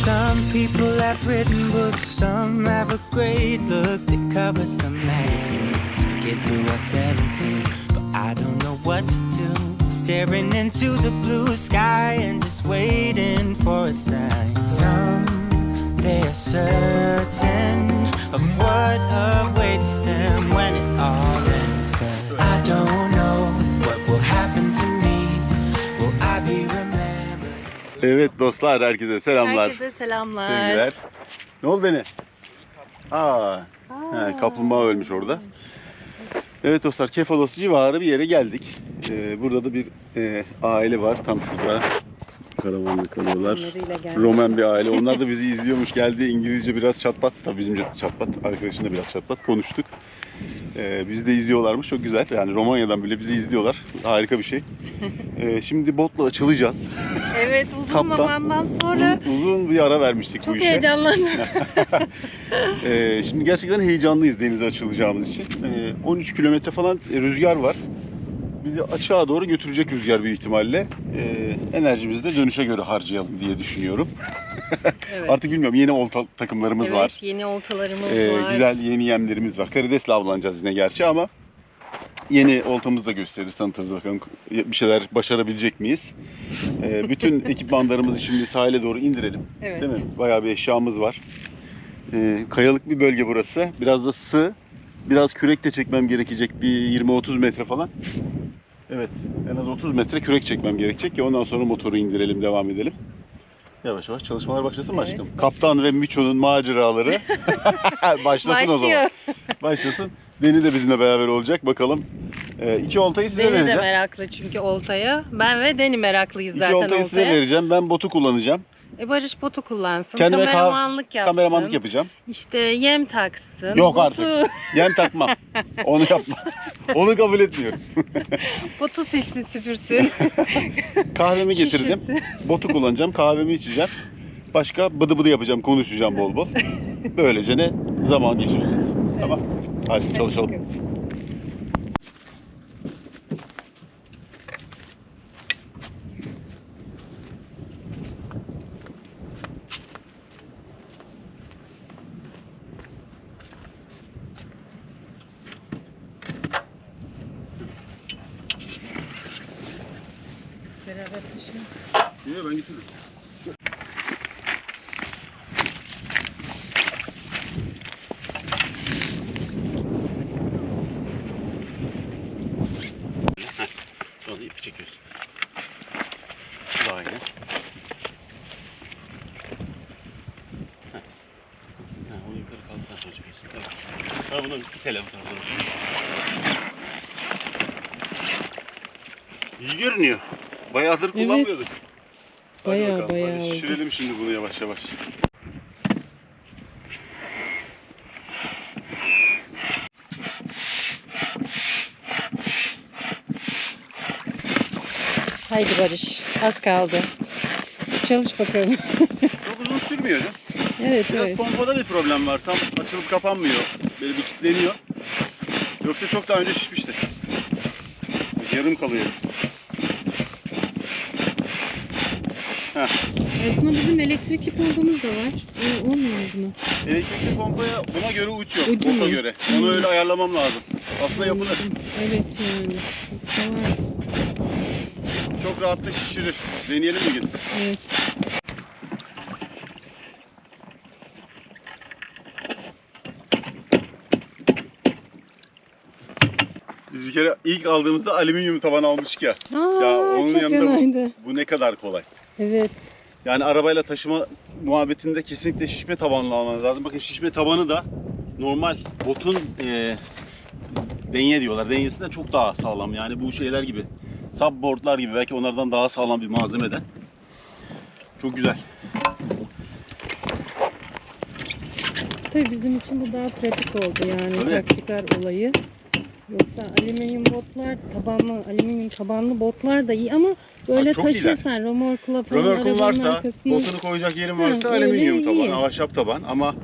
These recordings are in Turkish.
Some people have written books, some have a great look that covers the magazines for kids who are 17. But I don't know what to do, staring into the blue sky and just waiting for a sign. Some, they are certain of what awaits them when it all ends. But I don't know what will happen to me. Will I be remembered? Evet dostlar, herkese selamlar. Herkese selamlar. Sevgiler. Ne oldu beni? Kaplumbağa ölmüş orada. Evet dostlar, Kefalos civarı bir yere geldik. Burada da bir aile var tam şurada. Karavanla kalıyorlar. Roman bir aile. Onlar da bizi izliyormuş, geldi. İngilizce biraz çatpat. Tabii bizim çatpat. Arkadaşımla biraz çatpat konuştuk. Bizi de izliyorlarmış. Çok güzel. Yani Romanya'dan bile bizi izliyorlar. Harika bir şey. Şimdi botla açılacağız. Evet, uzun zamandan sonra. Uzun bir ara vermiştik bu işe. Çok heyecanlandım. Şimdi gerçekten heyecanlıyız denize açılacağımız için. 13 kilometre falan rüzgar var. Bizi açığa doğru götürecek rüzgar büyük ihtimalle. Enerjimizi de dönüşe göre harcayalım diye düşünüyorum. Evet. Artık bilmiyorum, yeni olta takımlarımız var. Evet, yeni oltalarımız var. Güzel yeni yemlerimiz var. Karidesle avlanacağız yine gerçi ama yeni oltamızı da gösteririz, tanıtırız bakalım bir şeyler başarabilecek miyiz. Bütün ekipmanlarımızı şimdi sahile doğru indirelim. Evet. Değil mi? Bayağı bir eşyamız var. Kayalık bir bölge burası. Biraz da sığ. Biraz kürek de çekmem gerekecek, bir 20-30 metre falan. Evet, en az 30 metre kürek çekmem gerekecek ki ondan sonra motoru indirelim, devam edelim. Yavaş yavaş çalışmalar başlasın mı aşkım? Kaptan ve Miço'nun maceraları başlasın o zaman. Başlasın. Deni de bizimle beraber olacak. Bakalım. İki oltayı size vereceğim. Deni de meraklı çünkü oltaya. Ben ve Deni meraklıyız zaten oltaya. İki oltayı size vereceğim. Ben botu kullanacağım. Barış botu kullansın. Kendime kameramanlık yapsın. Kameramanlık yapacağım. İşte yem taksın. Yok botu... artık. Yem takmam. Onu yapma. Onu kabul etmiyorum. Botu silsin, süpürsün. Kahvemi getirdim. Şişirsin. Botu kullanacağım. Kahvemi içeceğim. Başka bıdı bıdı yapacağım. Konuşacağım bol bol. Böylece ne? Zaman geçireceğiz. Tamam. Hadi çalışalım. Beraber taşıyın. Yok, ben getiririm. Sonra ipi çekiyorsun. Daha yine. O yukarı kaldıktan sonra çekiyorsun. Evet. Sonra bunu itelim. İyi görünüyor. Bayağıdır kullanmıyorduk. Bayağı Hadi oldu. şişirelim şimdi bunu yavaş yavaş. Haydi Barış. Az kaldı. Çalış bakalım. Çok uzun sürmüyor canım. Evet, Biraz evet. pompada bir problem var. Tam açılıp kapanmıyor. Böyle bir kilitleniyor. Yoksa çok daha önce şişmişti. Yarım kalıyor. Heh. Aslında bizim elektrikli pompamız da var. Olmuyor mu buna? Elektrikli pompaya buna göre uç yok. Ucu Bota mu? göre. Onu öyle ayarlamam lazım. Aslında yapılır. Evet yani. Yoksa var. Çok rahat da şişirir. Deneyelim mi gidip? Evet. Biz bir kere ilk aldığımızda alüminyum tavan almıştık ya. Aa, Ya onun çok yanında yanaydı. bu ne kadar kolay. Evet. Yani arabayla taşıma muhabbetinde kesinlikle şişme tabanlı almanız lazım. Bakın şişme tabanı da normal botun denye diyorlar. Denyesinden çok daha sağlam. Yani bu şeyler gibi. Subboardlar gibi belki onlardan daha sağlam bir malzemeden. Çok güzel. Tabii bizim için bu daha pratik oldu yani Tabii. taktikler olayı. Yoksa alüminyum botlar, alüminyum tabanlı botlar da iyi ama böyle çok iyiler. taşırsan römorkla falan Römorkun arabanın varsa, arkasına. botunu koyacak yerin Ha, varsa öyle alüminyum iyi. taban, ahşap taban ama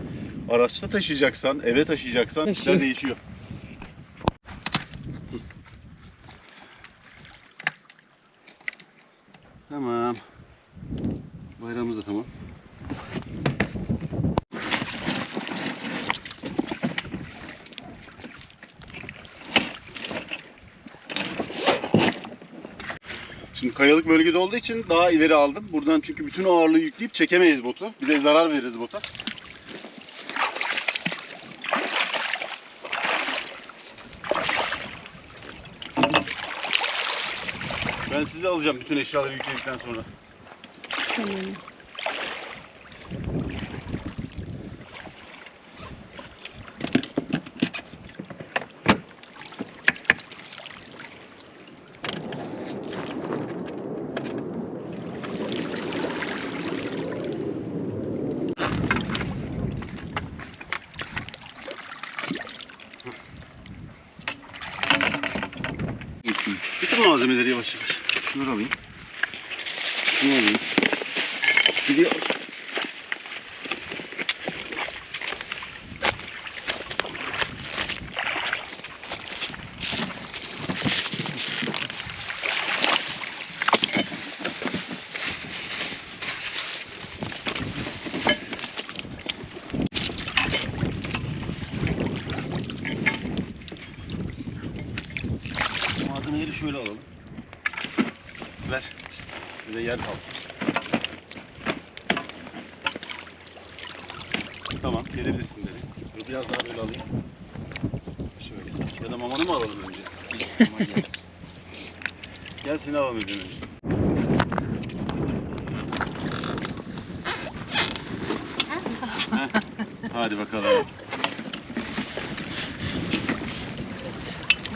araçta taşıyacaksan, eve taşıyacaksan Taşıyor. işler değişiyor. Tamam. Bayrağımız da tamam. Şimdi kayalık bölgede olduğu için daha ileri aldım. Buradan çünkü bütün ağırlığı yükleyip çekemeyiz botu. Bir de zarar veririz bota. Ben sizi alacağım bütün eşyaları yükledikten sonra. Tamam. Bütün malzemeleri yavaş yavaş. Şunları alayım. Şunu alayım. Gidiyor. Malzemeleri şöyle alalım. Ver. Bir de yer kalsın. Tamam, gelebilirsin dedi. Dur biraz daha böyle alayım. Şöyle. Ya da mamanı mı alalım önce? Maman gelsin. Gel seni alalım önce. Heh. Hadi bakalım.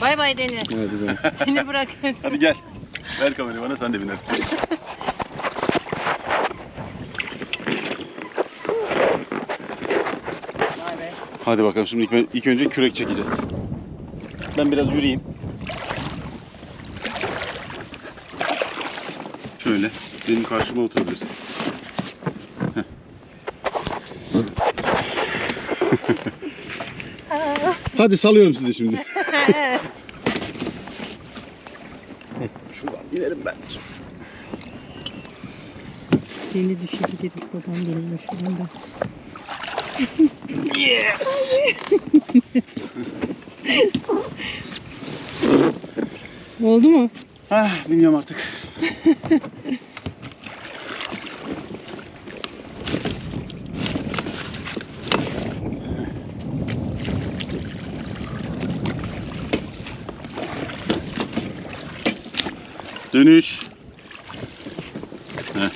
Bay bay Deniz. Hadi be. Seni bırakıyorum. Hadi gel. Ver kamerayı bana, sen de bin hadi. Vay be. Hadi bakalım, şimdi ilk önce kürek çekeceğiz. Ben biraz yürüyeyim. Şöyle benim karşıma oturabilirsin. Heh. Hadi salıyorum sizi şimdi. Şuradan inerim ben. Seni düşebiliriz babam geliyor şu anda. Yes! Oldu mu? Bilmiyorum artık. Dönüş. Heh.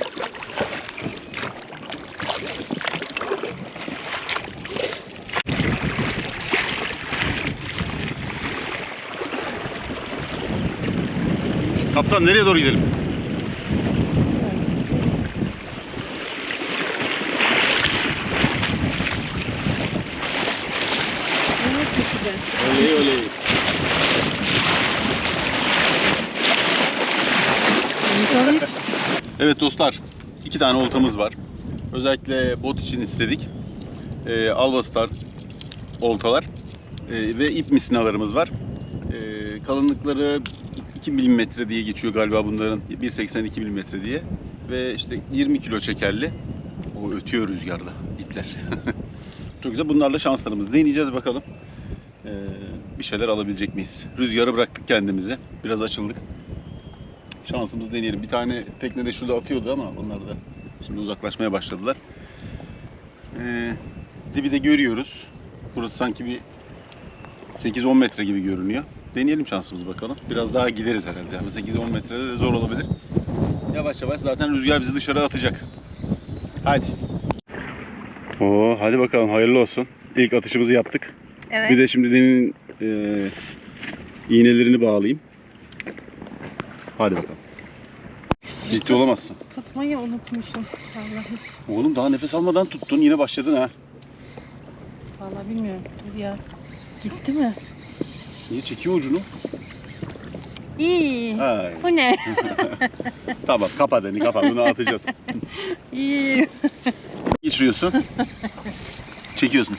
Kaptan nereye doğru gidelim? Evet, çok güzel. Öyle öyle. İnsan hiç Evet dostlar, 2 tane oltamız var. Özellikle bot için istedik. Alvastar oltalar ve ip misinalarımız var. Kalınlıkları 2 milimetre diye geçiyor galiba bunların. 1.82 milimetre diye. Ve işte 20 kilo çekerli. O ötüyor rüzgarda ipler. Çok güzel. Bunlarla şanslarımızı deneyeceğiz bakalım. Bir şeyler alabilecek miyiz? Rüzgarı bıraktık kendimize. Biraz açıldık. Şansımızı deneyelim. Bir tane tekne de şurada atıyordu ama onlar da şimdi uzaklaşmaya başladılar. Dibi de görüyoruz. Burası sanki bir 8-10 metre gibi görünüyor. Deneyelim şansımızı bakalım. Biraz daha gideriz herhalde. Yani 8-10 metrede de zor olabilir. Yavaş yavaş zaten rüzgar bizi dışarı atacak. Hadi. Hadi bakalım, hayırlı olsun. İlk atışımızı yaptık. evet. Bir de şimdi demin iğnelerini bağlayayım. Hadi bakalım. Ciddi olamazsın. Tutmayı unutmuşum. Vallahi. Oğlum daha nefes almadan tuttun, yine başladın ha. Vallahi bilmiyorum. Dur ya. Gitti mi? Niye çekiyor ucunu? İyi. Ay. Bu ne? Tamam kapat Deni kapat. Bunu atacağız. İyi. Geçiriyorsun. Çekiyorsun.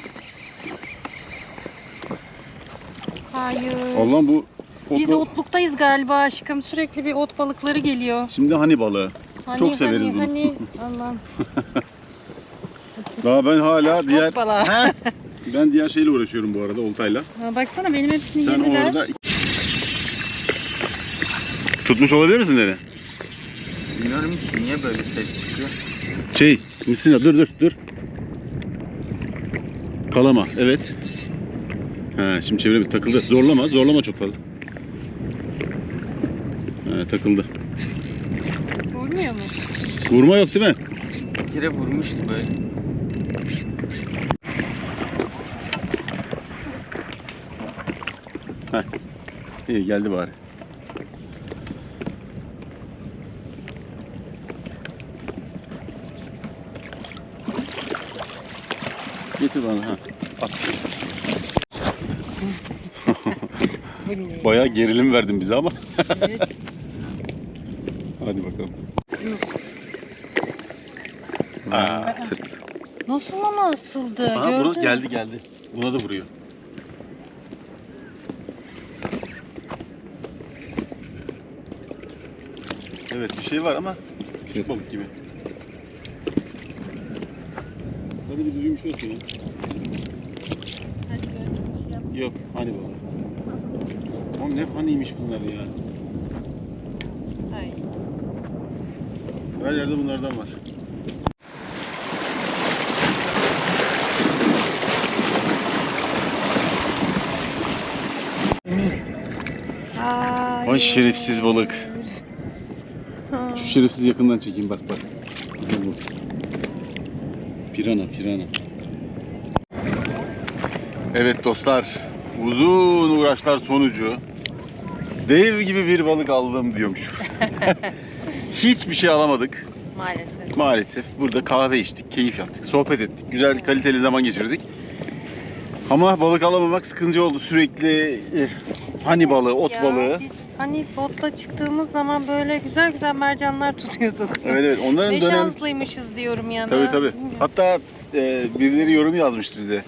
Hayır. Allah'ım bu Biz otlu- otluktayız galiba aşkım. Sürekli bir ot balıkları geliyor. Şimdi hani balığı. Çok severiz bunu. Allah'ım. Daha ben hala diğer... Çok balığı. Heh. Ben diğer şeyle uğraşıyorum bu arada oltayla. Ha, baksana benim hepsini Sen yediler. orada... Tutmuş olabilir misin Deni? Bilmiyorum ki niye böyle ses çıkıyor. Misina dur. Kalama evet. Ha, şimdi çeviremiz takıldı. Zorlama çok fazla. Ha, takıldı. Vurmuyor mu? Vurma yok değil mi? Bir kere vurmuştu böyle. İyi geldi bari. Getir bana ha. At. Bu ne? Bayağı gerilim verdin bize ama. Evet. Hadi bakalım. Tırt. Nasıl ona asıldı? Aa, Gördün buna mü? geldi. Buna da vuruyor. Evet bir şey var ama küçük balık gibi. Hadi bir düzgün bir şey olsun ya. Hadi bir açılış yap. Yok hani balığı. Oğlum ne haniymiş bunlar ya. Ay. Her yerde bunlardan var. Hayır. Ay şerefsiz balık. Ha. Şu şerefsiz yakından çekeyim bak. Bu. Pirana. Evet dostlar, uzun uğraşlar sonucu dev gibi bir balık aldım diyormuş. Hiçbir şey alamadık Maalesef. maalesef. Burada kahve içtik, keyif yaptık, sohbet ettik, güzel kaliteli zaman geçirdik. Ama balık alamamak sıkıntı oldu. Sürekli hani balığı, ot Ya, balığı. Biz hani botla çıktığımız zaman böyle güzel mercanlar tutuyorduk. Evet onların Ne dönem... şanslıymışız diyorum yani. Tabii. Hatta birileri yorum yazmıştı bize.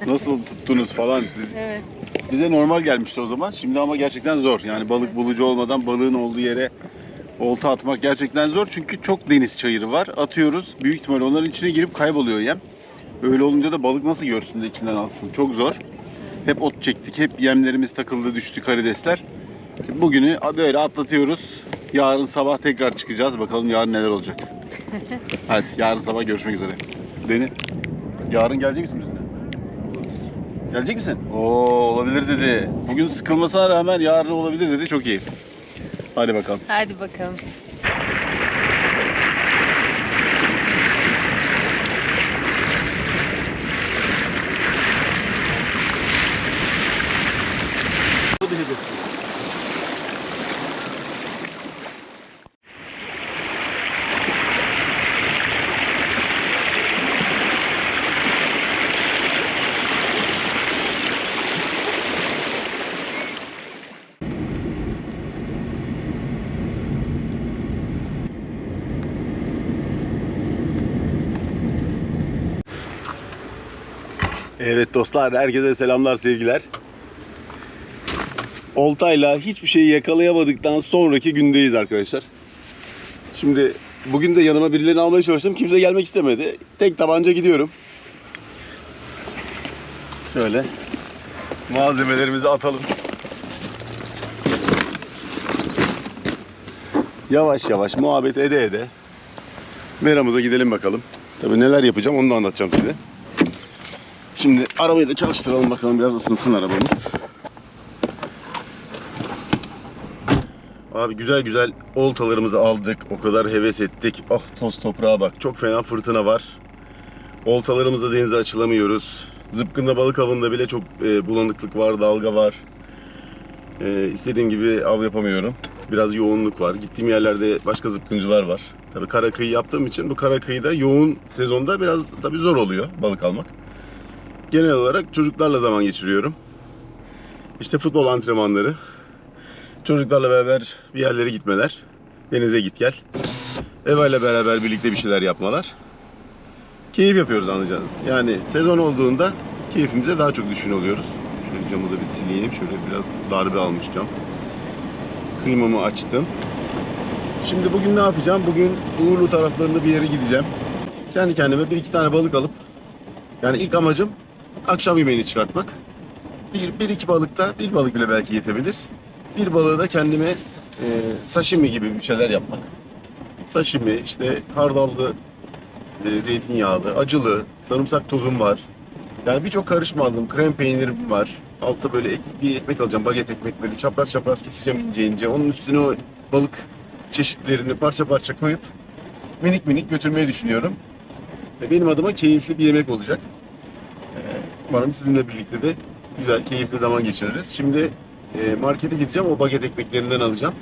Nasıl tuttunuz falan. Evet. Bize normal gelmişti o zaman. Şimdi ama gerçekten zor. Yani balık bulucu olmadan balığın olduğu yere olta atmak gerçekten zor. Çünkü çok deniz çayırı var. Atıyoruz. Büyük ihtimalle onların içine girip kayboluyor yem. Öyle olunca da balık nasıl görsün de içinden alsın. Çok zor. Hep ot çektik. Hep yemlerimiz takıldı, düştü karidesler. Şimdi bugünü böyle atlatıyoruz. Yarın sabah tekrar çıkacağız. Bakalım yarın neler olacak. Hadi yarın sabah görüşmek üzere. Deni, yarın gelecek misin bizimle? Gelecek misin? Oo olabilir dedi. Bugün sıkılmasına rağmen yarın olabilir dedi. Çok iyi. Hadi bakalım. Hadi bakalım. Evet dostlar, herkese selamlar, sevgiler. Oltayla hiçbir şeyi yakalayamadıktan sonraki gündeyiz arkadaşlar. Şimdi bugün de yanıma birilerini almaya çalıştım. Kimse gelmek istemedi. Tek tabanca gidiyorum. Şöyle malzemelerimizi atalım. Yavaş yavaş muhabbet ede meramıza gidelim bakalım. Tabii neler yapacağım onu da anlatacağım size. Şimdi arabayı da çalıştıralım bakalım, biraz ısınsın arabamız. Abi güzel oltalarımızı aldık. O kadar heves ettik. Oh toz toprağa bak. Çok fena fırtına var. Oltalarımızla denize açılamıyoruz. Zıpkın'da balık avında bile çok bulanıklık var, dalga var. İstediğim gibi av yapamıyorum. Biraz yoğunluk var. Gittiğim yerlerde başka zıpkıncılar var. Tabii kara kıyı yaptığım için bu kara kıyıda yoğun sezonda biraz tabii zor oluyor balık almak. Genel olarak çocuklarla zaman geçiriyorum. İşte futbol antrenmanları. Çocuklarla beraber bir yerlere gitmeler. Denize git gel. Eva ile beraber birlikte bir şeyler yapmalar. Keyif yapıyoruz anlayacağınız. Yani sezon olduğunda keyfimize daha çok düşkün oluyoruz. Şöyle camı da bir sileyim. Şöyle biraz darbe almış cam. Klimamı açtım. Şimdi bugün ne yapacağım? Bugün Uğurlu taraflarında bir yere gideceğim. Kendi kendime bir iki tane balık alıp, yani ilk amacım akşam yemeğini çıkartmak. Bir iki balıkta, bir balık bile belki yetebilir. Bir balığı da kendime sashimi gibi bir şeyler yapmak. Sashimi, işte hardallı, zeytinyağlı, acılı, sarımsak tozum var. Yani birçok karışım aldım. Krem peynirim var. Altta böyle bir ekmek alacağım. Baget ekmek, böyle çapraz çapraz keseceğim ince ince. Onun üstüne o balık çeşitlerini parça parça koyup minik minik götürmeyi düşünüyorum. Benim adıma keyifli bir yemek olacak. Umarım sizinle birlikte de güzel, keyifli zaman geçiririz. Şimdi markete gideceğim. O baget ekmeklerinden alacağım.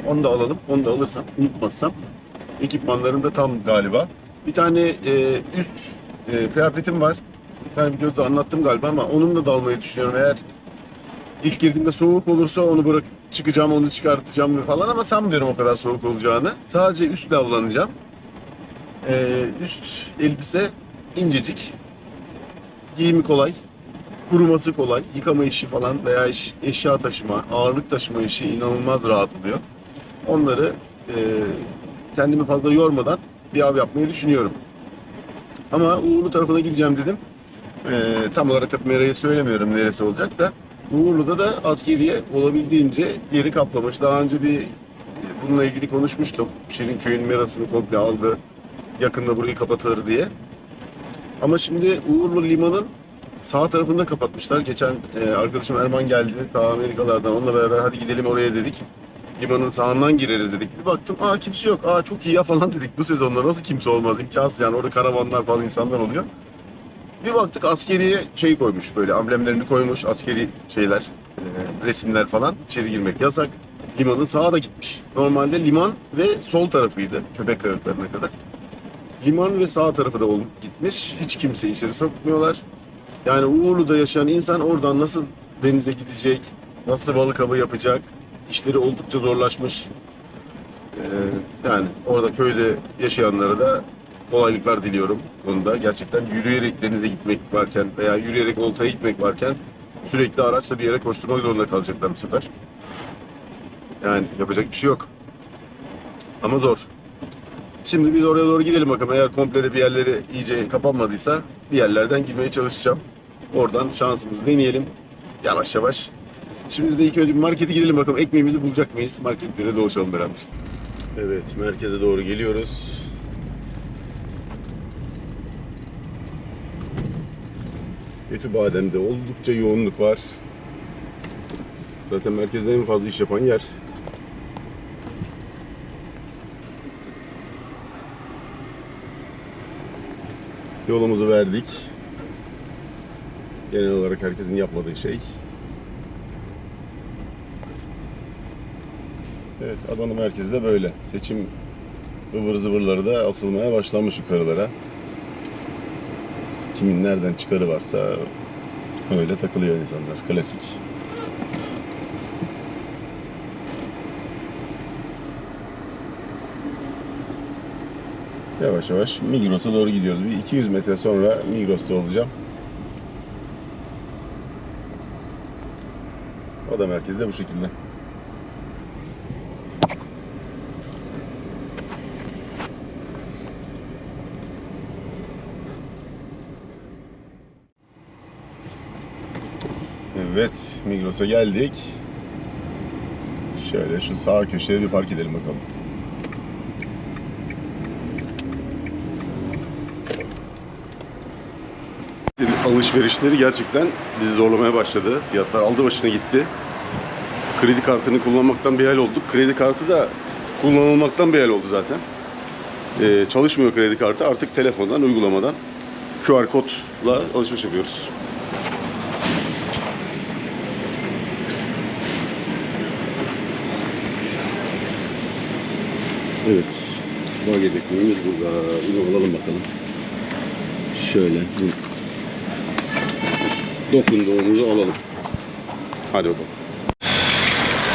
Onu da alalım. Onu da alırsam, unutmazsam. Ekipmanlarım da tam galiba. Bir tane üst kıyafetim var. Bir tane videoda anlattım galiba ama onunla da almayı düşünüyorum. Eğer ilk girdiğimde soğuk olursa onu bırak çıkacağım, onu çıkartacağım falan ama sanmıyorum o kadar soğuk olacağını. Sadece üstle avlanacağım. Üst elbise incecik. Giyimi kolay. Kuruması kolay. Yıkama işi falan veya eşya taşıma, ağırlık taşıma işi inanılmaz rahat oluyor. Onları kendimi fazla yormadan bir av yapmayı düşünüyorum. Ama Uğurlu tarafına gideceğim dedim. Tam olarak tabii Mera'yı söylemiyorum neresi olacak da. Uğurlu'da da askeriye olabildiğince yeri kaplamış. Daha önce bununla ilgili konuşmuştum. Şirinköy'ün Mera'sını komple aldı. Yakında burayı kapatır diye. Ama şimdi Uğurlu limanın sağ tarafında kapatmışlar. Geçen arkadaşım Erman geldi. Ta Amerikalardan. Onunla beraber hadi gidelim oraya dedik. Limanın sağından gireriz dedik. Bir baktım kimse yok. Çok iyi ya falan dedik. Bu sezonda nasıl kimse olmaz? İmkansız yani. Orada karavanlar falan insanlar oluyor. Bir baktık askeriye koymuş, böyle amblemlerini koymuş, askeri şeyler, resimler falan. İçeri girmek yasak. Limanın sağa da gitmiş. Normalde liman ve sol tarafıydı köpek kayalıklarına kadar. Liman ve sağ tarafı da gitmiş. Hiç kimse içeri sokmuyorlar. Yani Uğurlu'da yaşayan insan oradan nasıl denize gidecek, nasıl balık avı yapacak, işleri oldukça zorlaşmış. Yani orada köyde yaşayanlara da kolaylıklar diliyorum konuda. Gerçekten yürüyerek denize gitmek varken veya yürüyerek oltaya gitmek varken sürekli araçla bir yere koşturmak zorunda kalacaklar bu sefer. Yani yapacak bir şey yok. Ama zor. Şimdi biz oraya doğru gidelim bakalım. Eğer komple de bir yerleri iyice kapanmadıysa bir yerlerden girmeye çalışacağım. Oradan şansımızı deneyelim. Yavaş yavaş. Şimdi de ilk önce bir markete gidelim bakalım. Ekmeğimizi bulacak mıyız? Markette de dolaşalım beraber. Evet, merkeze doğru geliyoruz. Etibadem'de oldukça yoğunluk var. Zaten merkezde en fazla iş yapan yer. Yolumuzu verdik. Genel olarak herkesin yapmadığı şey. Evet, Adana merkezi de böyle. Seçim ıvır zıvırları da asılmaya başlamış yukarılara. Kimin nereden çıkarı varsa öyle takılıyor insanlar. Klasik. Yavaş yavaş Migros'a doğru gidiyoruz. Bir 200 metre sonra Migros'ta olacağım. O da merkezde bu şekilde. Evet, Migros'a geldik. Şöyle şu sağ köşeye bir park edelim bakalım. Alışverişleri gerçekten bizi zorlamaya başladı. Fiyatlar aldı başına gitti. Kredi kartını kullanmaktan bir hal olduk. Kredi kartı da kullanılmaktan bir hal oldu zaten. Çalışmıyor kredi kartı. Artık telefondan, uygulamadan QR kodla alışveriş yapıyoruz. Evet. Baget ekmeğimiz burada. Bunu alalım bakalım. Şöyle. Dokunduğumuzu alalım. Hadi bakalım.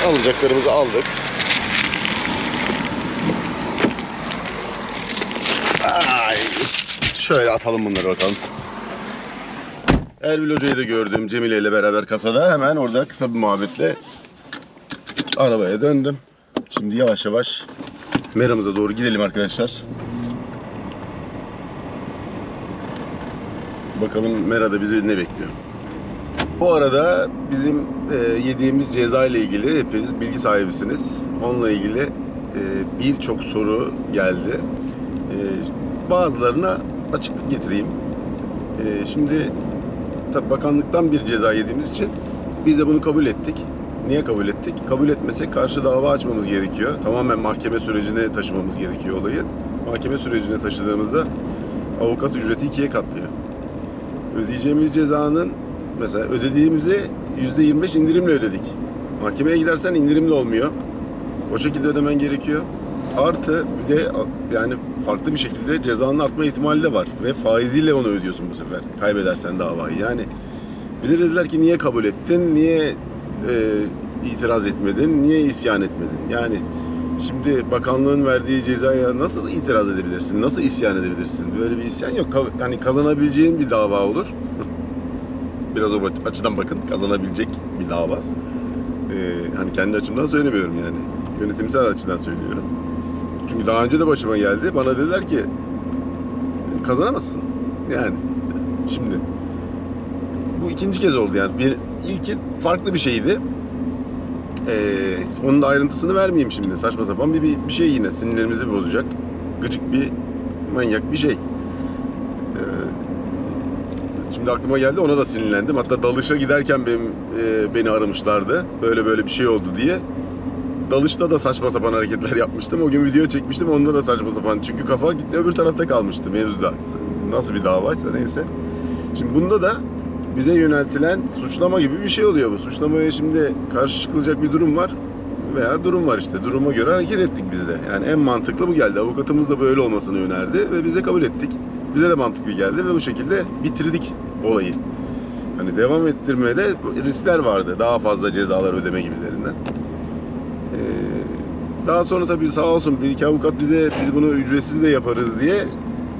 Alacaklarımızı aldık. Ay. Şöyle atalım bunları bakalım. Erbil Hoca'yı da gördüm Cemile ile beraber kasada. Hemen orada kısa bir muhabbetle arabaya döndüm. Şimdi yavaş yavaş meramıza doğru gidelim arkadaşlar. Bakalım merada bizi ne bekliyor. Bu arada bizim yediğimiz ceza ile ilgili hepiniz bilgi sahibisiniz. Onunla ilgili birçok soru geldi. Bazılarına açıklık getireyim. Şimdi tabii bakanlıktan bir ceza yediğimiz için biz de bunu kabul ettik. Niye kabul ettik? Kabul etmesek karşı dava açmamız gerekiyor. Tamamen mahkeme sürecine taşımamız gerekiyor olayı. Mahkeme sürecine taşıdığımızda avukat ücreti 2'ye katlıyor. Ödeyeceğimiz cezanın mesela ödediğimizi %25 indirimle ödedik. Mahkemeye gidersen indirimli olmuyor. O şekilde ödemen gerekiyor. Artı bir de yani farklı bir şekilde cezanın artma ihtimali de var. Ve faiziyle onu ödüyorsun bu sefer. Kaybedersen davayı. Yani bize dediler ki niye kabul ettin? Niye itiraz etmedin? Niye isyan etmedin? Yani şimdi bakanlığın verdiği cezaya nasıl itiraz edebilirsin? Nasıl isyan edebilirsin? Böyle bir isyan yok. Yani kazanabileceğin bir dava olur. Biraz o açıdan bakın. Kazanabilecek bir dava. Hani kendi açımdan söylemiyorum yani. Yönetimsel açıdan söylüyorum. Çünkü daha önce de başıma geldi. Bana dediler ki kazanamazsın. Yani şimdi bu ikinci kez oldu yani. İlki farklı bir şeydi. Onun da ayrıntısını vermeyeyim şimdi. Saçma sapan bir şey yine. Sinirlerimizi bozacak. Gıcık bir manyak bir şey. Şimdi aklıma geldi. Ona da sinirlendim. Hatta dalışa giderken beni aramışlardı. Böyle bir şey oldu diye. Dalışta da saçma sapan hareketler yapmıştım. O gün video çekmiştim. Onda da saçma sapan. Çünkü kafa gitti öbür tarafta kalmıştı mevzuda. Nasıl bir davaysa neyse. Şimdi bunda da bize yöneltilen suçlama gibi bir şey oluyor bu. Suçlamaya şimdi karşı çıkılacak bir durum var veya durum var işte. Duruma göre hareket ettik biz de. Yani en mantıklı bu geldi. Avukatımız da böyle olmasını önerdi ve biz de kabul ettik. Bize de mantıklı geldi ve bu şekilde bitirdik olayı. Hani devam ettirmede riskler vardı. Daha fazla cezalar ödeme gibilerinden. Daha sonra tabii sağ olsun bir iki avukat bize biz bunu ücretsiz de yaparız diye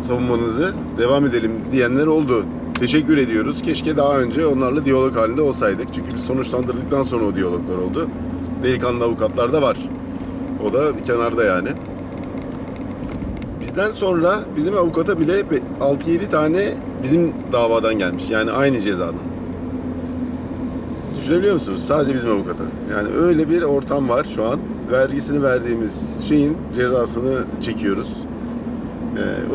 savunmanızı devam edelim diyenler oldu. Teşekkür ediyoruz. Keşke daha önce onlarla diyalog halinde olsaydık. Çünkü biz sonuçlandırdıktan sonra o diyaloglar oldu. Delikanlı avukatlar da var. O da bir kenarda yani. Bizden sonra bizim avukata bile 6-7 tane bizim davadan gelmiş. Yani aynı cezadan. Düşünebiliyor musunuz? Sadece bizim avukata. Yani öyle bir ortam var şu an. Vergisini verdiğimiz şeyin cezasını çekiyoruz.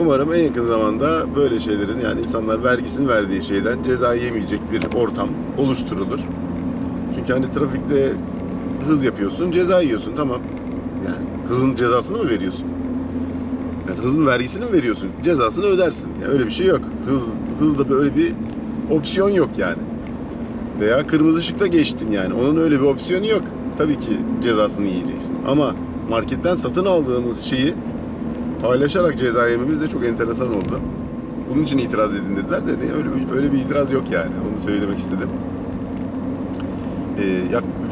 Umarım en yakın zamanda böyle şeylerin yani insanlar vergisini verdiği şeyden ceza yemeyecek bir ortam oluşturulur. Çünkü hani trafikte hız yapıyorsun, ceza yiyorsun tamam. Yani hızın cezasını mı veriyorsun? Yani hızın vergisini mi veriyorsun? Cezasını ödersin. Yani öyle bir şey yok. Hızda böyle bir opsiyon yok yani. Veya kırmızı ışıkta geçtin yani. Onun öyle bir opsiyonu yok. Tabii ki cezasını yiyeceksin. Ama marketten satın aldığımız şeyi paylaşarak ceza yememiz de çok enteresan oldu. Bunun için itiraz edin dediler de öyle bir itiraz yok yani. Onu söylemek istedim.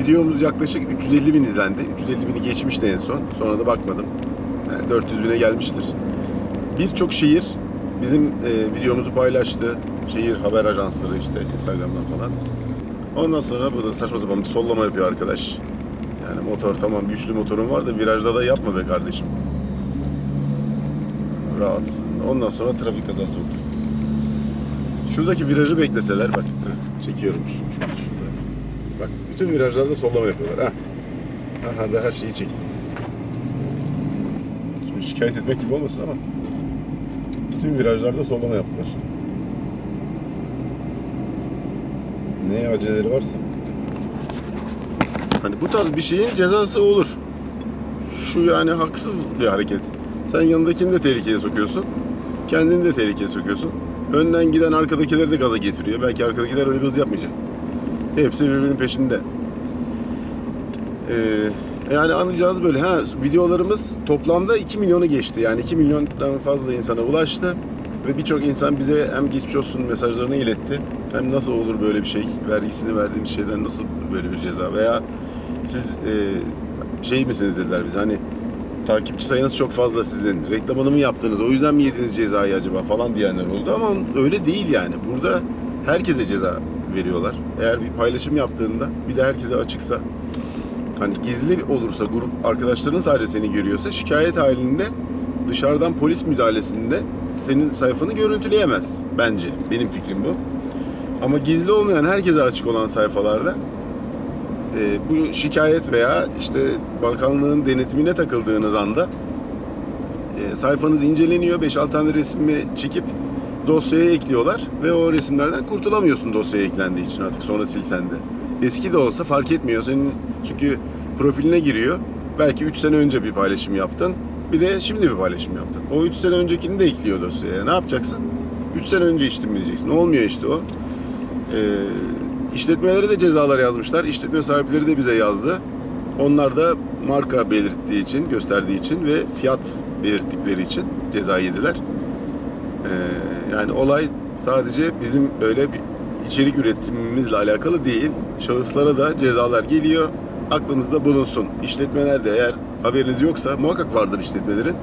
Videomuz yaklaşık 350.000 izlendi. 350.000'i geçmişti en son. Sonra da bakmadım. Yani 400.000'e gelmiştir. Birçok şehir bizim videomuzu paylaştı. Şehir haber ajansları işte Instagram'dan falan. Ondan sonra burada saçma sapan bir sollama yapıyor arkadaş. Yani motor tamam güçlü motorun var da virajda da yapma be kardeşim. Rahatsız. Ondan sonra trafik kazası oldu. Şuradaki virajı bekleseler bak. Çekiyorum şurada. Bak bütün virajlarda sollama yapıyorlar ha. Aha da her şeyi çektim. Şimdi şikayet etmek gibi olmasın ama bütün virajlarda sollama yaptılar. Ne aceleleri varsa. Hani bu tarz bir şeyin cezası olur. Şu yani haksız bir hareket. Sen yanındakini de tehlikeye sokuyorsun. Kendini de tehlikeye sokuyorsun. Önden giden arkadakileri de gaza getiriyor. Belki arkadakiler öyle bir hız yapmayacak. Hepsi birbirinin peşinde. Yani anlayacağınız böyle. Videolarımız toplamda 2 milyonu geçti. Yani 2 milyondan fazla insana ulaştı. Ve birçok insan bize hem geçmiş olsun mesajlarını iletti. Hem nasıl olur böyle bir şey? Vergisini verdiğimiz şeyden nasıl böyle bir ceza veya siz şey misiniz dediler bize, hani takipçi sayınız çok fazla sizin, reklamını mı yaptınız, o yüzden mi yediniz cezayı acaba falan diyenler oldu ama öyle değil yani. Burada herkese ceza veriyorlar. Eğer bir paylaşım yaptığında bir de herkese açıksa, hani gizli olursa, grup arkadaşların sadece seni görüyorsa, şikayet halinde dışarıdan polis müdahalesinde senin sayfanı görüntüleyemez bence. Benim fikrim bu. Ama gizli olmayan, herkese açık olan sayfalarda bu şikayet veya işte bakanlığın denetimine takıldığınız anda sayfanız inceleniyor. 5-6 tane resmi çekip dosyaya ekliyorlar ve o resimlerden kurtulamıyorsun dosyaya eklendiği için artık, sonra silsen de. Eski de olsa fark etmiyor senin, çünkü profiline giriyor. Belki 3 sene önce bir paylaşım yaptın. Bir de şimdi bir paylaşım yaptın. O 3 sene öncekini de ekliyor dosyaya. Ne yapacaksın? 3 sene önce içtim mi diyeceksin. Olmuyor işte o. İşletmelere de cezalar yazmışlar. İşletme sahipleri de bize yazdı. Onlar da marka belirttiği için, gösterdiği için ve fiyat belirttikleri için ceza yediler. Yani olay sadece bizim böyle bir içerik üretimimizle alakalı değil. Şahıslara da cezalar geliyor. Aklınızda bulunsun. İşletmelerde eğer haberiniz yoksa, muhakkak vardır işletmelerin,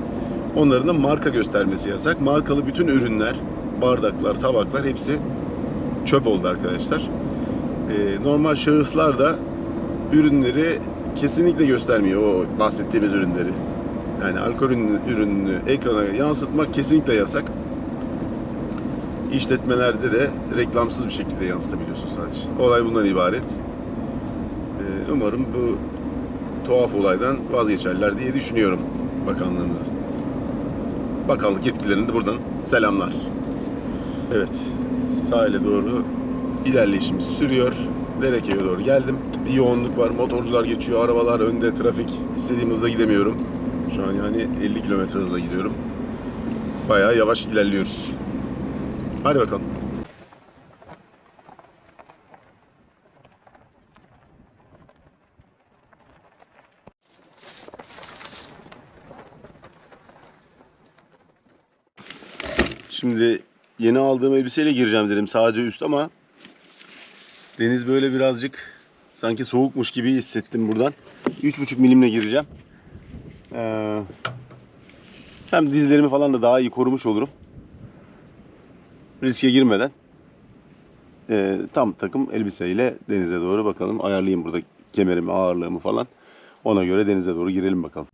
onların da marka göstermesi yasak. Markalı bütün ürünler, bardaklar, tabaklar hepsi çöp oldu arkadaşlar. Normal şahıslar da ürünleri kesinlikle göstermiyor, o bahsettiğimiz ürünleri. Yani alkol ürününü ekrana yansıtmak kesinlikle yasak. İşletmelerde de reklamsız bir şekilde yansıtabiliyorsun sadece. Olay bundan ibaret. Umarım bu tuhaf olaydan vazgeçerler diye düşünüyorum bakanlığımızın. Bakanlık yetkililerine de buradan selamlar. Evet, sahile doğru ilerleyişimiz sürüyor. Dereköy'e doğru geldim. Bir yoğunluk var, motorcular geçiyor, arabalar önde, trafik. İstediğim hızla gidemiyorum. Şu an yani 50 km hızla gidiyorum. Bayağı yavaş ilerliyoruz. Hadi bakalım. Şimdi yeni aldığım elbiseyle gireceğim dedim, sadece üst, ama deniz böyle birazcık sanki soğukmuş gibi hissettim buradan. 3,5 milimle gireceğim. Hem dizlerimi falan da daha iyi korumuş olurum. Riske girmeden tam takım elbiseyle denize doğru bakalım. Ayarlayayım burada kemerimi, ağırlığımı falan. Ona göre denize doğru girelim bakalım.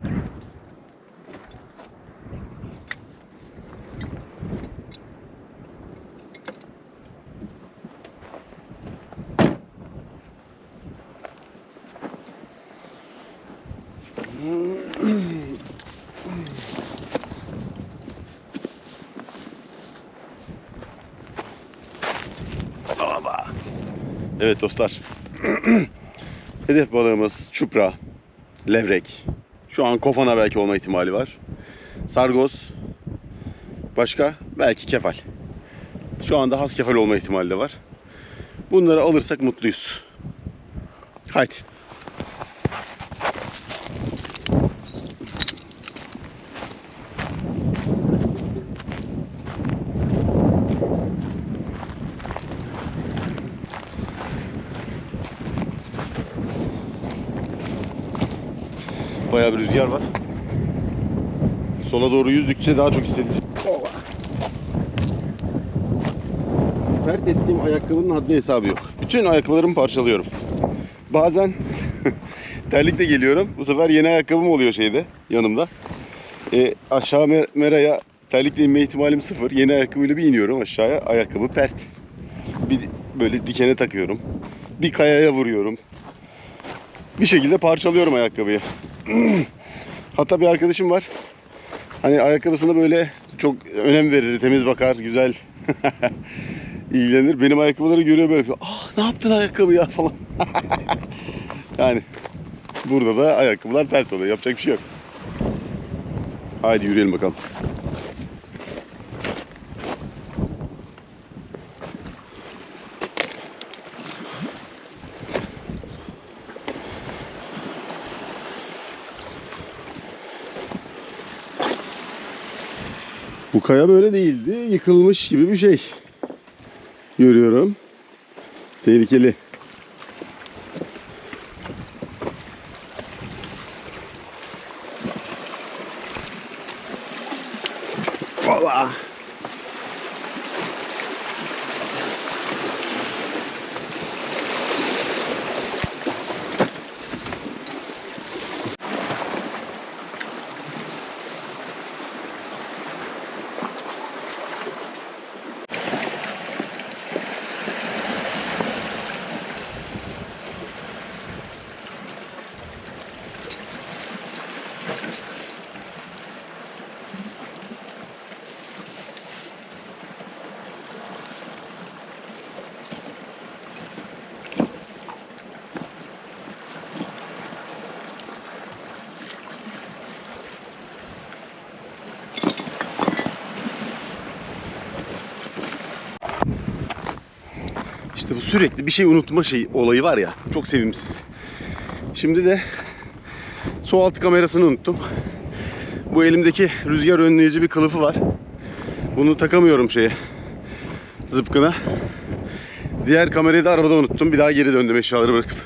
Evet dostlar. Hedef balığımız çupra, levrek. Şu an kofana belki olma ihtimali var. Sargoz. Başka? Belki kefal. Şu anda has kefal olma ihtimali de var. Bunları alırsak mutluyuz. Haydi. Bayağı bir rüzgar var. Sola doğru yüzdükçe daha çok hissedilir. Fert ettiğim ayakkabının haddi hesabı yok. Bütün ayakkabılarımı parçalıyorum. Bazen terlikle geliyorum. Bu sefer yeni ayakkabım oluyor şeyde, yanımda. Aşağı meraya terlikle inme ihtimalim sıfır. Yeni ayakkabıyla bir iniyorum aşağıya. Ayakkabı pert. Bir böyle dikene takıyorum. Bir kayaya vuruyorum. Bir şekilde parçalıyorum ayakkabıyı. Hatta bir arkadaşım var. Hani ayakkabısına böyle çok önem verir, temiz bakar, güzel ilgilenir. Benim ayakkabıları görüyor böyle yapıyor. Ah, ne yaptın ayakkabı ya falan. Yani burada da ayakkabılar pert oluyor. Yapacak bir şey yok. Haydi yürüyelim bakalım. Bu kaya böyle değildi. Yıkılmış gibi bir şey. Görüyorum. Tehlikeli. İşte bu sürekli bir şey unutma olayı var ya. Çok sevimsiz. Şimdi de su altı kamerasını unuttum. Bu elimdeki rüzgar önleyici bir kılıfı var. Bunu takamıyorum zıpkına. Diğer kamerayı da arabada unuttum. Bir daha geri döndüm eşyaları bırakıp.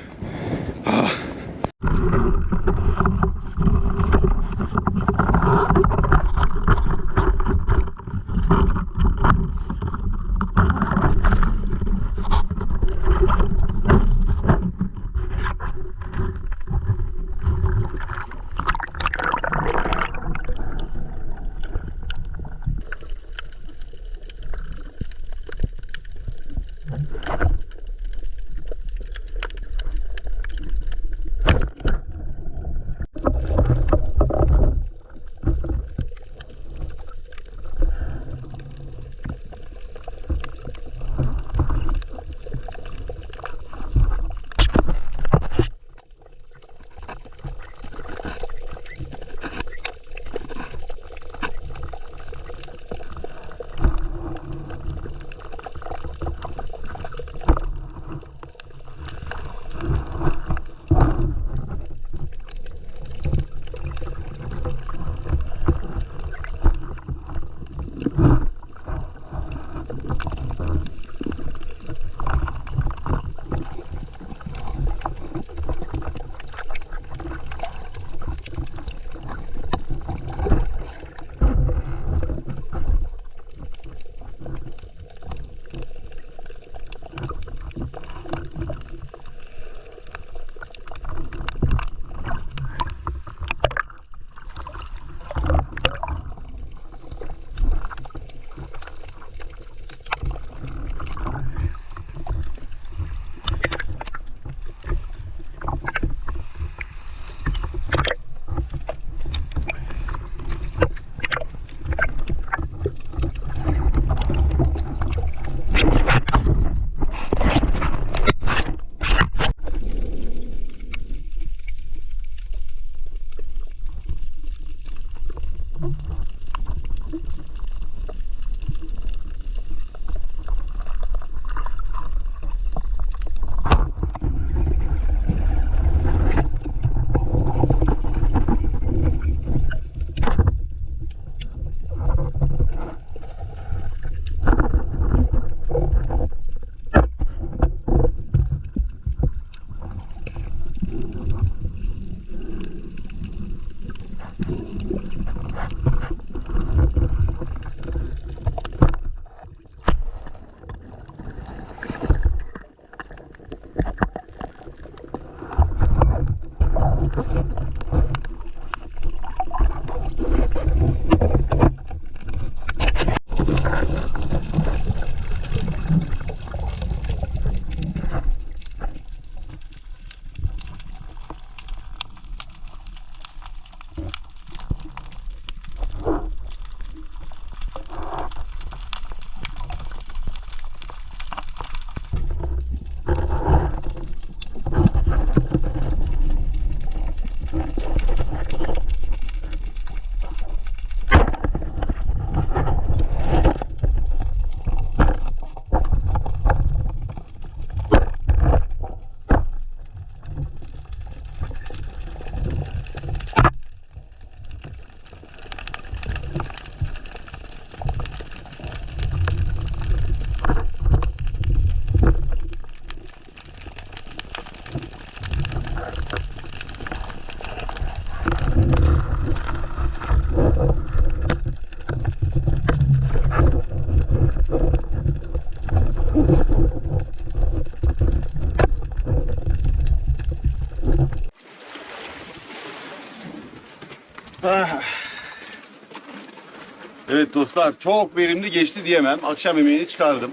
Evet dostlar, çok verimli geçti diyemem. Akşam yemeğini çıkardım.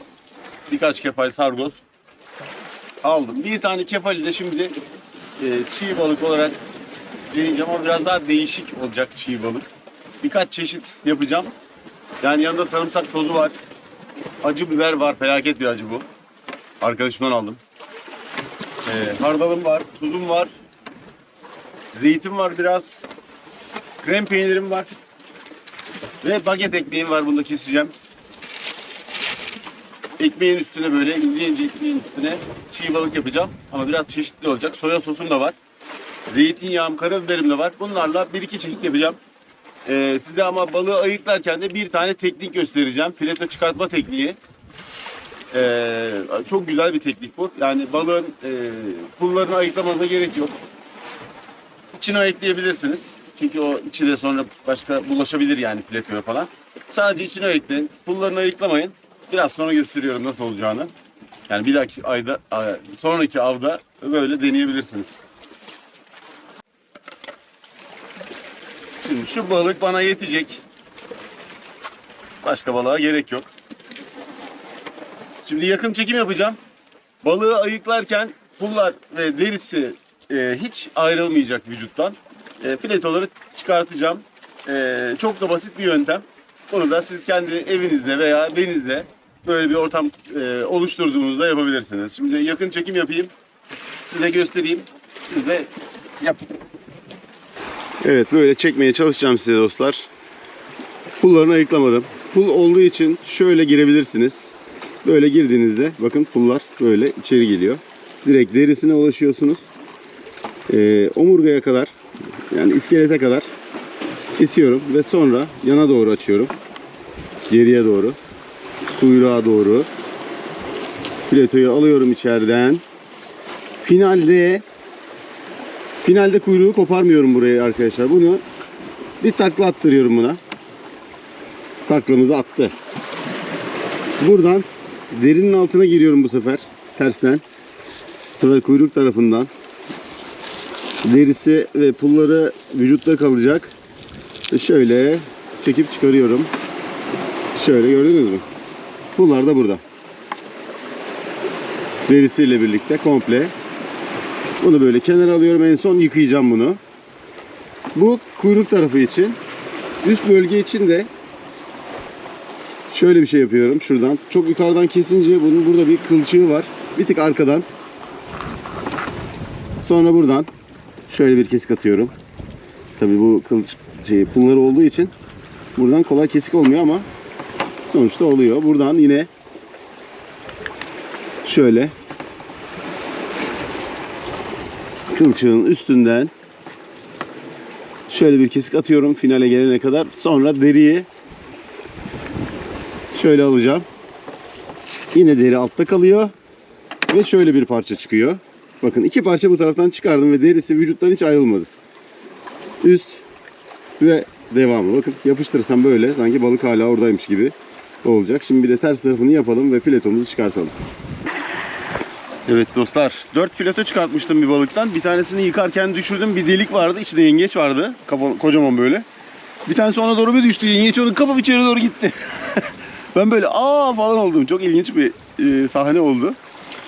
Birkaç kefal sargoz aldım. Bir tane kefali de şimdi çiğ balık olarak deneyeceğim ama biraz daha değişik olacak çiğ balık. Birkaç çeşit yapacağım. Yani yanında sarımsak tozu var. Acı biber var. Felaket bir acı bu. Arkadaşımdan aldım. Hardalım var. Tuzum var. Zeytin var biraz. Krem peynirim var. Ve baget ekmeğim var. Bunu da keseceğim. Ekmeğin üstüne böyle ince ekmeğin üstüne çiğ balık yapacağım. Ama biraz çeşitli olacak. Soya sosum da var. Zeytinyağım, karabiberim de var. Bunlarla 1-2 çeşit yapacağım. Size ama balığı ayıklarken de bir tane teknik göstereceğim. Fileto çıkartma tekniği. Çok güzel bir teknik bu. Yani balığın pullarını ayıklamanıza gerek yok. İçine ayıklayabilirsiniz. Çünkü o içi de sonra başka bulaşabilir yani filetoya falan. Sadece içine ayıklayın. Pullarını ayıklamayın. Biraz sonra gösteriyorum nasıl olacağını. Yani bir dahaki ayda, sonraki avda böyle deneyebilirsiniz. Şimdi şu balık bana yetecek. Başka balığa gerek yok. Şimdi yakın çekim yapacağım. Balığı ayıklarken pullar ve derisi hiç ayrılmayacak vücuttan. Filetoları çıkartacağım. Çok da basit bir yöntem. Bunu da siz kendi evinizde veya denizde böyle bir ortam oluşturduğunuzda yapabilirsiniz. Şimdi yakın çekim yapayım. Size göstereyim. Siz de yapın. Evet, böyle çekmeye çalışacağım size dostlar. Pullarını ayıklamadım. Pul olduğu için şöyle girebilirsiniz. Böyle girdiğinizde bakın pullar böyle içeri geliyor. Direkt derisine ulaşıyorsunuz. Omurgaya kadar, yani iskelete kadar kesiyorum ve sonra yana doğru açıyorum. Geriye doğru. Kuyruğa doğru. Filetoyu alıyorum içeriden. Finalde kuyruğu koparmıyorum buraya arkadaşlar. Bunu bir takla attırıyorum buna. Taklamızı attı. Buradan derinin altına giriyorum bu sefer. Tersten. Bu sefer kuyruk tarafından. Derisi ve pulları vücutta kalacak. Şöyle çekip çıkarıyorum. Şöyle gördünüz mü? Pullar da burada. Derisiyle birlikte komple. Bunu böyle kenara alıyorum. En son yıkayacağım bunu. Bu kuyruk tarafı için. Üst bölge için de şöyle bir şey yapıyorum. Şuradan. Çok yukarıdan kesince bunun burada bir kılçığı var. Bir tık arkadan. Sonra buradan şöyle bir kesik atıyorum. Tabii bu pulları olduğu için buradan kolay kesik olmuyor ama sonuçta oluyor. Buradan yine şöyle kılçığın üstünden şöyle bir kesik atıyorum finale gelene kadar. Sonra deriyi şöyle alacağım. Yine deri altta kalıyor ve şöyle bir parça çıkıyor. Bakın 2 parça bu taraftan çıkardım ve derisi vücuttan hiç ayrılmadı. Üst ve devamı. Bakın yapıştırırsam böyle sanki balık hala oradaymış gibi olacak. Şimdi bir de ters tarafını yapalım ve filetomuzu çıkartalım. Evet dostlar, 4 fileto çıkartmıştım bir balıktan. Bir tanesini yıkarken düşürdüm. Bir delik vardı. İçinde yengeç vardı. Kocaman böyle. Bir tanesi ona doğru bir düştü. Yengeç onu kapıp içeri doğru gitti. Ben böyle aa falan oldum. Çok ilginç bir sahne oldu.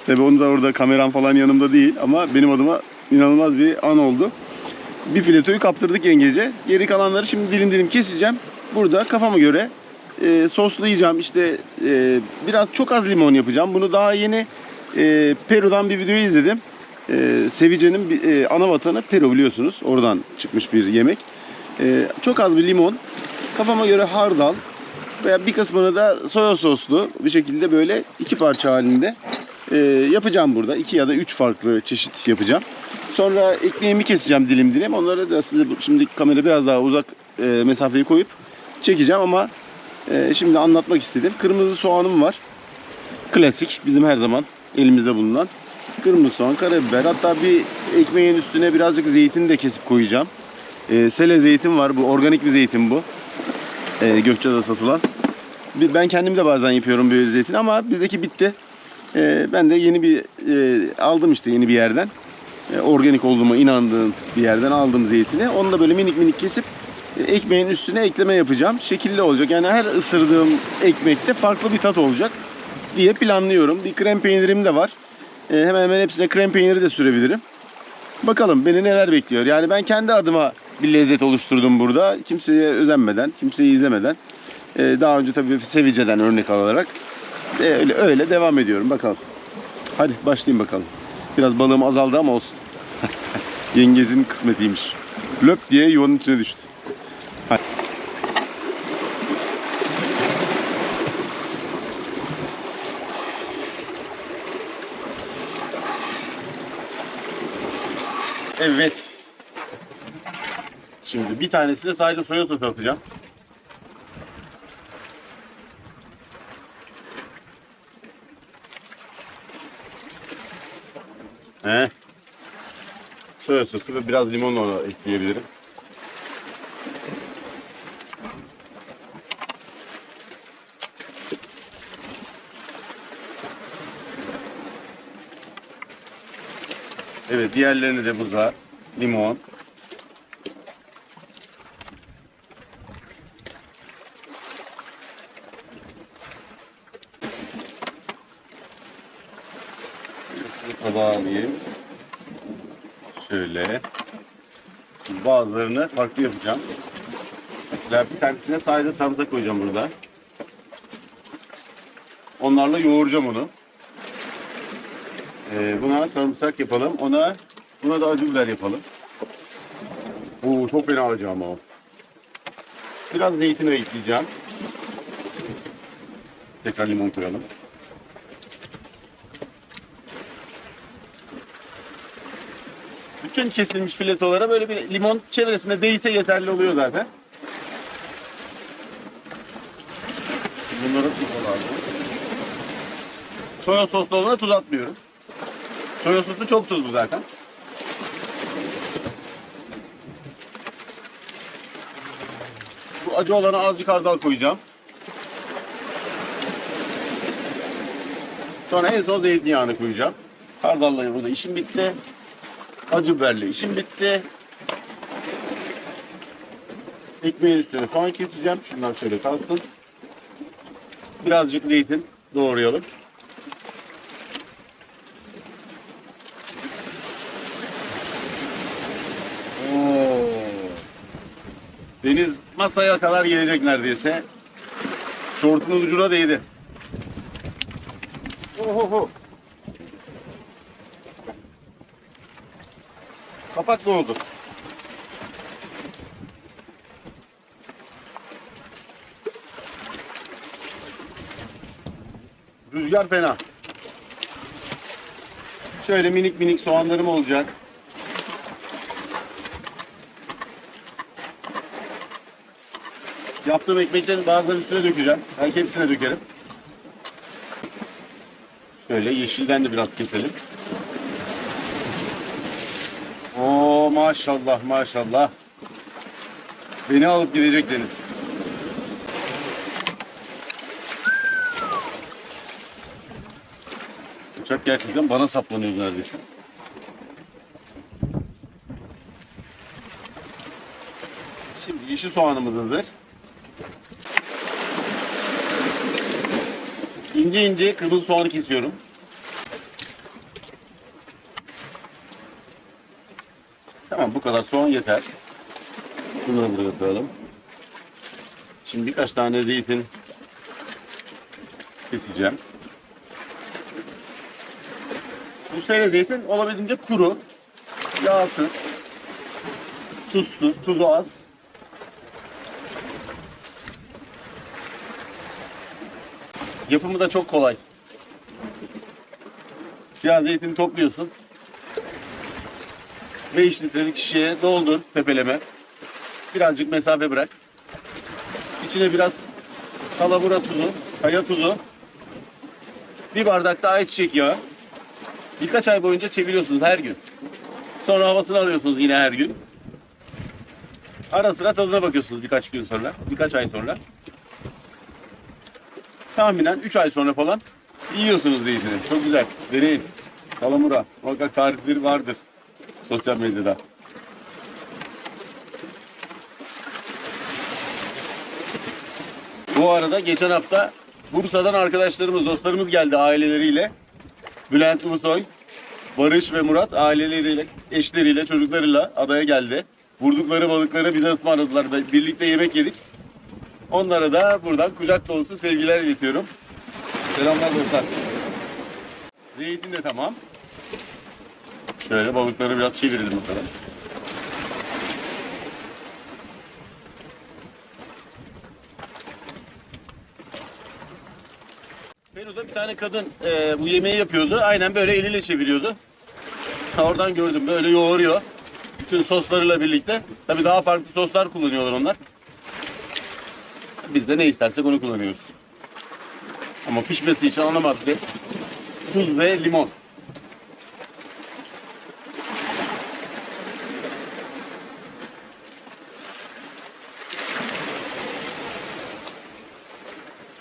Tabii onu da orada kameram falan yanımda değil ama benim adıma inanılmaz bir an oldu. Bir filetoyu kaptırdık yengece. Geri kalanları şimdi dilim dilim keseceğim. Burada kafama göre soslayacağım. İşte biraz çok az limon yapacağım. Bunu daha yeni Peru'dan bir video izledim. Ceviche'nin ana vatanı Peru biliyorsunuz. Oradan çıkmış bir yemek. Çok az bir limon. Kafama göre hardal. Veya bir kısmını da soya soslu bir şekilde böyle 2 parça halinde yapacağım burada. 2 ya da 3 farklı çeşit yapacağım. Sonra ekmeğimi keseceğim dilim dilim. Onları da size şimdi kamera biraz daha uzak mesafeyi koyup çekeceğim ama şimdi anlatmak istedim. Kırmızı soğanım var. Klasik bizim her zaman elimizde bulunan. Kırmızı soğan, karabiber. Hatta bir ekmeğin üstüne birazcık zeytin de kesip koyacağım. Sele zeytin var. Bu organik bir zeytin bu. Gökçe'de satılan. Ben kendim de bazen yapıyorum böyle zeytin ama bizdeki bitti. Ben de yeni bir aldım işte yeni bir yerden. Organik olduğuma inandığım bir yerden aldım zeytini. Onu da böyle minik minik kesip ekmeğin üstüne ekleme yapacağım. Şekilli olacak. Yani her ısırdığım ekmekte farklı bir tat olacak diye planlıyorum. Bir krem peynirim de var. Hemen hemen hepsine krem peyniri de sürebilirim. Bakalım beni neler bekliyor. Yani ben kendi adıma bir lezzet oluşturdum burada. Kimseye özenmeden, kimseyi izlemeden. Daha önce tabii Ceviche'den örnek alarak öyle devam ediyorum. Bakalım. Hadi başlayayım bakalım. Biraz balığım azaldı ama olsun. Yengecin kısmetiymiş. Löp diye yuvanın içine düştü. Hadi. Evet. Şimdi bir tanesine sadece soya sosu atacağım. Soya sosu ve biraz limon ona ekleyebilirim. Evet, diğerlerini de burada limon. Şunu tabağa alayım. Şöyle. Bazılarını farklı yapacağım. Mesela bir tanesine sadece sarımsak koyacağım burada. Onlarla yoğuracağım onu. Buna sarımsak yapalım. Buna da acı biber yapalım. Oo, çok fena acı ama o. Biraz zeytin ekleyeceğim. Tekrar limon koyalım. Bütün kesilmiş filetolara böyle bir limon çevresine değse yeterli oluyor zaten. Bunları tuz alalım. Soya soslu olana tuz atmıyorum. Soya sosu çok tuzlu zaten. Bu acı olana azıcık hardal koyacağım. Sonra en son zeytinyağını koyacağım. Hardalla burada işim bitti. Acı biberle işim bitti. Ekmeğin üstüne soğan keseceğim. Şunlar şöyle kalsın. Birazcık zeytin doğrayalım. Deniz masaya kadar gelecek neredeyse. Şortunun ucuna değdi. Ohoho. Kapak ne oldu? Rüzgar fena. Şöyle minik minik soğanlarım olacak. Yaptığım ekmeklerin bazılarının üstüne dökeceğim. Belki hepsine dökerim. Şöyle yeşilden de biraz keselim. Oo maşallah maşallah. Beni alıp gidecek Deniz. Bıçak gerçekten bana saplanıyor neredeyse. Şimdi yeşil soğanımız hazır. İnce ince kırmızı soğanı kesiyorum. Tamam, bu kadar soğan yeter. Bunları buraya koyalım. Şimdi birkaç tane zeytin keseceğim. Bu sene zeytin olabildiğince kuru, yağsız, tuzsuz, tuzu az. Yapımı da çok kolay. Siyah zeytini topluyorsun. 5 litrelik şişeye doldur tepeleme. Birazcık mesafe bırak. İçine biraz salamura tuzu, kaya tuzu, bir bardak da ayçiçek yağı. Birkaç ay boyunca çeviriyorsunuz her gün. Sonra havasını alıyorsunuz yine her gün. Ara sıra tadına bakıyorsunuz birkaç gün sonra, birkaç ay sonra. Tahminen 3 ay sonra falan yiyorsunuz zeytini. Çok güzel. Deneyin. Salamura. Muhakkak tarifleri vardır sosyal medyada. Bu arada geçen hafta Bursa'dan arkadaşlarımız, dostlarımız geldi aileleriyle. Bülent Ulusoy, Barış ve Murat aileleriyle, eşleriyle, çocuklarıyla adaya geldi. Vurdukları balıkları bize ısmarladılar. Birlikte yemek yedik. Onlara da buradan kucak dolusu sevgiler iletiyorum. Selamlar dostlar. Zeytin de tamam. Şöyle balıkları biraz çevirelim bakalım. Peru'da bir tane kadın bu yemeği yapıyordu. Aynen böyle eliyle çeviriyordu. Oradan gördüm, böyle yoğuruyor. Bütün soslarıyla birlikte. Tabii daha farklı soslar kullanıyorlar onlar. Biz de ne istersek onu kullanıyoruz. Ama pişmesi için ana madde tuz ve limon.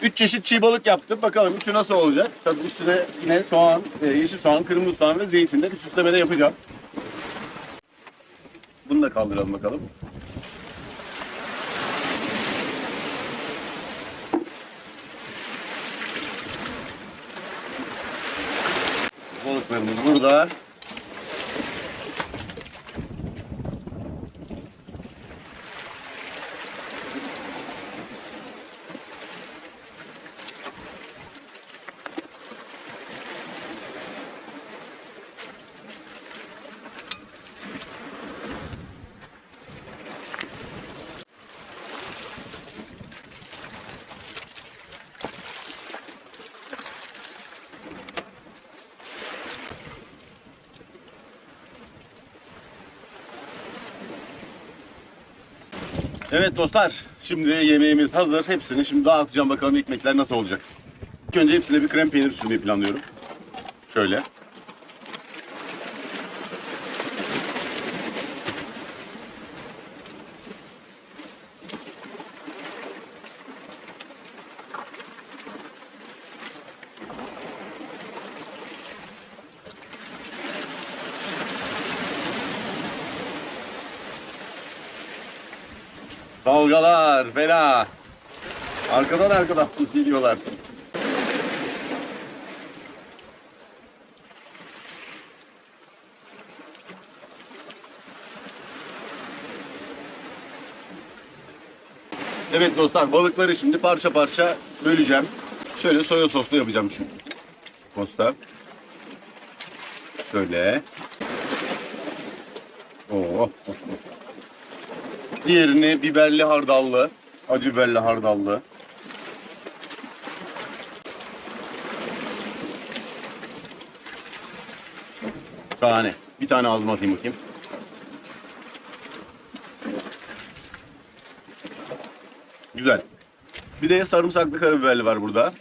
Üç çeşit çiğ balık yaptım. Bakalım üçü nasıl olacak. Tabii üstüne yine soğan, yeşil soğan, kırmızı soğan ve zeytinle bir süsleme de yapacağım. Bunu da kaldıralım bakalım. Balıklarımız burada. Evet dostlar, şimdi yemeğimiz hazır. Hepsini şimdi dağıtacağım, bakalım ekmekler nasıl olacak. İlk önce hepsine bir krem peynir sürmeyi planlıyorum. Şöyle. Dalgalar fena. Arkadan geliyorlar. Evet dostlar, balıkları şimdi parça parça böleceğim. Şöyle soya soslu yapacağım şu posta. Şöyle. Oo. Diğerini biberli hardallı, acı biberli hardallı. Şahane. Bir tane ağzıma atayım bakayım. Güzel. Bir de sarımsaklı karabiberli var burada.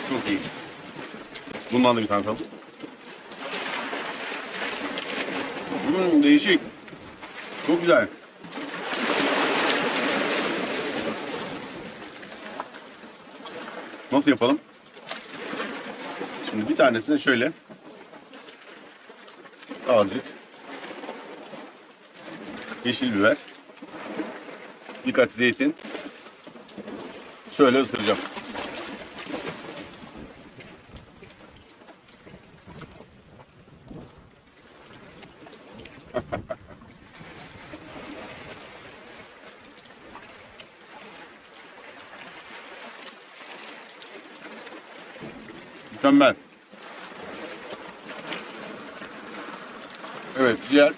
Çok iyi. Bundan da bir tane atalım. Değişik. Çok güzel. Nasıl yapalım? Şimdi bir tanesine şöyle azıcık yeşil biber, birkaç zeytin, şöyle ısıracağım. Mükemmel. Evet, diğer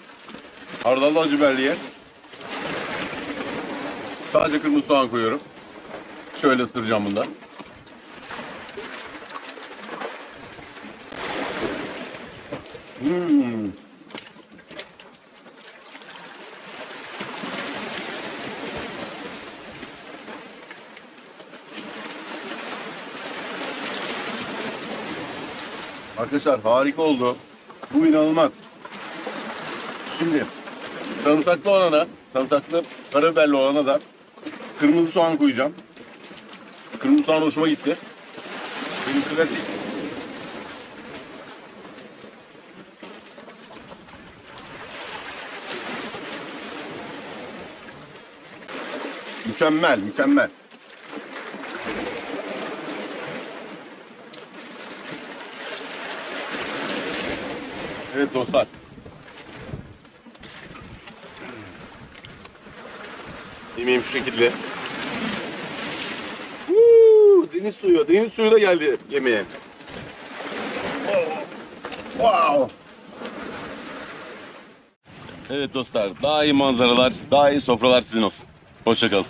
hardallı acı biberliye sadece kırmızı soğan koyuyorum. Şöyle ısıracağım bundan. Arkadaşlar harika oldu. Bu inanılmaz. Şimdi sarımsaklı olana, sarımsaklı karabiberli olana da kırmızı soğan koyacağım. Kırmızı soğan hoşuma gitti. Benim klasik. Mükemmel, mükemmel. Evet dostlar. Yemeğim şu şekilde. Deniz suyu da geldi yemeğe. Wow. Evet dostlar, daha iyi manzaralar, daha iyi sofralar sizin olsun. Hoşça kalın.